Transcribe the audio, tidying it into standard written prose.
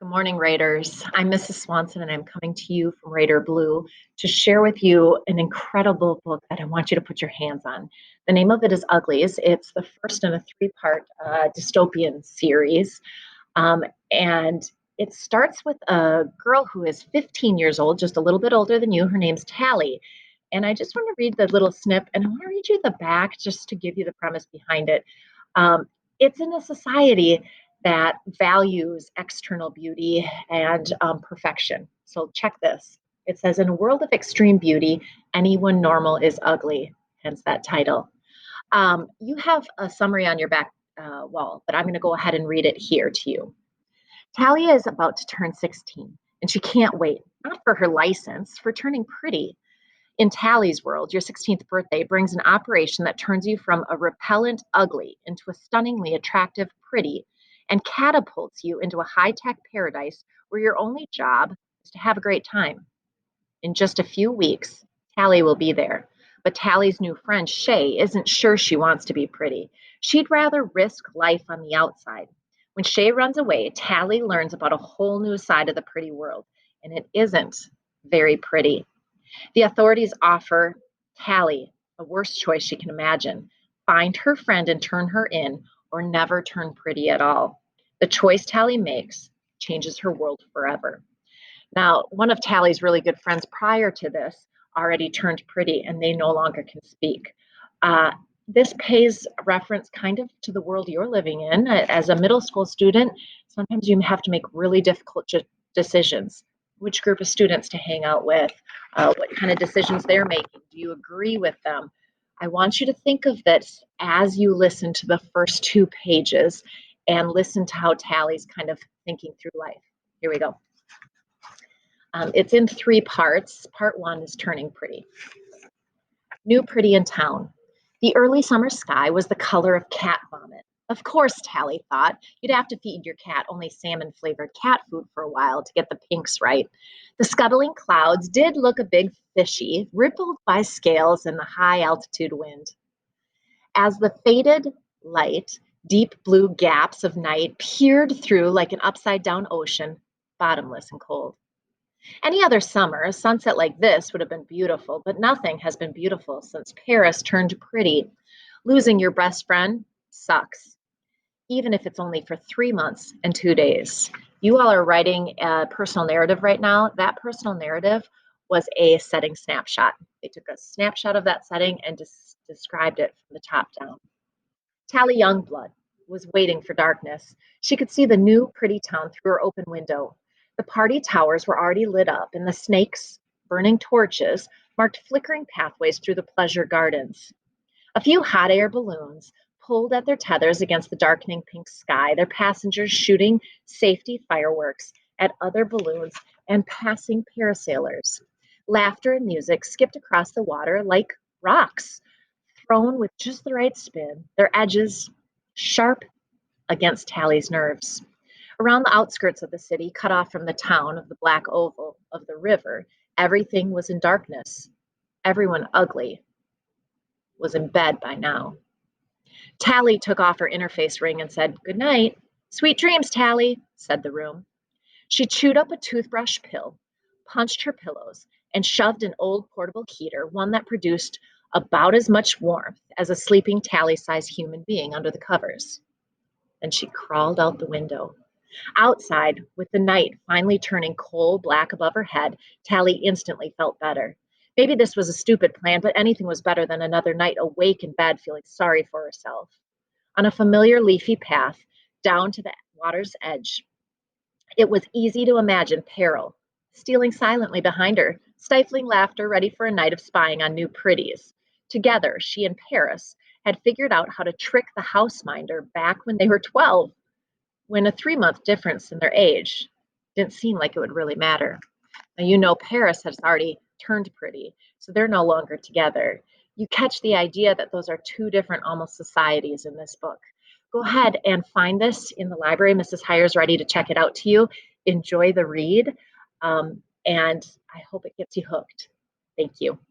morning, Raiders. I'm Mrs. Swanson, and I'm coming to you from Raider Blue to share with you an incredible book that I want you to put your hands on. The name of it is Uglies. It's the first in a three-part dystopian series. And it starts with a girl who is 15 years old, just a little bit older than you. Her name's Tally. And I just want to read the little snip, and I want to read you the back just to give you the premise behind it. Um, it's in a society that values external beauty and perfection. So check this. It says, in a world of extreme beauty, anyone normal is ugly, hence that title. You have a summary on your back wall, but I'm going to go ahead and read it here to you. Talia is about to turn 16, and she can't wait, not for her license, for turning pretty. In Tally's world, your 16th birthday brings an operation that turns you from a repellent ugly into a stunningly attractive pretty and catapults you into a high-tech paradise where your only job is to have a great time. In just a few weeks, Tally will be there. But Tally's new friend, Shay, isn't sure she wants to be pretty. She'd rather risk life on the outside. When Shay runs away, Tally learns about a whole new side of the pretty world, and it isn't very pretty. The authorities offer Tally the worst choice she can imagine: find her friend and turn her in, or never turn pretty at all. The choice Tally makes changes her world forever. Now, one of Tally's really good friends prior to this already turned pretty, and they no longer can speak. Uh, this pays reference kind of to the world you're living in. As a middle school student, sometimes you have to make really difficult decisions. Which group of students to hang out with, what kind of decisions they're making. Do you agree with them? I want you to think of this as you listen to the first two pages and listen to how Tally's kind of thinking through life. Here we go. It's in three parts. Part one is turning pretty. New pretty in town. The early summer sky was the color of cat vomit. Of course, Tally thought, you'd have to feed your cat only salmon-flavored cat food for a while to get the pinks right. The scuttling clouds did look a big fishy, rippled by scales in the high-altitude wind. As the faded light, deep blue gaps of night peered through like an upside-down ocean, bottomless and cold. Any other summer, a sunset like this would have been beautiful, but nothing has been beautiful since Paris turned pretty. Losing your best friend sucks, even if it's only for 3 months and 2 days. You all are writing a personal narrative right now. That personal narrative was a setting snapshot. They took a snapshot of that setting and described it from the top down. Tally Youngblood was waiting for darkness. She could see the new pretty town through her open window. The party towers were already lit up, and the snakes, burning torches, marked flickering pathways through the pleasure gardens. A few hot air balloons pulled at their tethers against the darkening pink sky, their passengers shooting safety fireworks at other balloons and passing parasailers. Laughter and music skipped across the water like rocks, thrown with just the right spin, their edges sharp against Tally's nerves. Around the outskirts of the city, cut off from the town of the black oval of the river, everything was in darkness. Everyone ugly was in bed by now. Tally took off her interface ring and said, "Good night." "Sweet dreams, Tally," said the room. She chewed up a toothbrush pill, punched her pillows, and shoved an old portable heater, one that produced about as much warmth as a sleeping Tally-sized human being, under the covers. Then she crawled out the window. Outside, with the night finally turning coal black above her head, Tally instantly felt better. Maybe this was a stupid plan, but anything was better than another night awake in bed feeling sorry for herself. On a familiar leafy path down to the water's edge, it was easy to imagine peril stealing silently behind her, stifling laughter ready for a night of spying on new pretties. Together, she and Paris had figured out how to trick the houseminder back when they were 12, when a 3-month difference in their age didn't seem like it would really matter. Now, you know, Paris has already turned pretty, so they're no longer together. You catch the idea that those are two different almost societies in this book. Go ahead and find this in the library. Mrs. Heyer's ready to check it out to you. Enjoy the read, and I hope it gets you hooked. Thank you.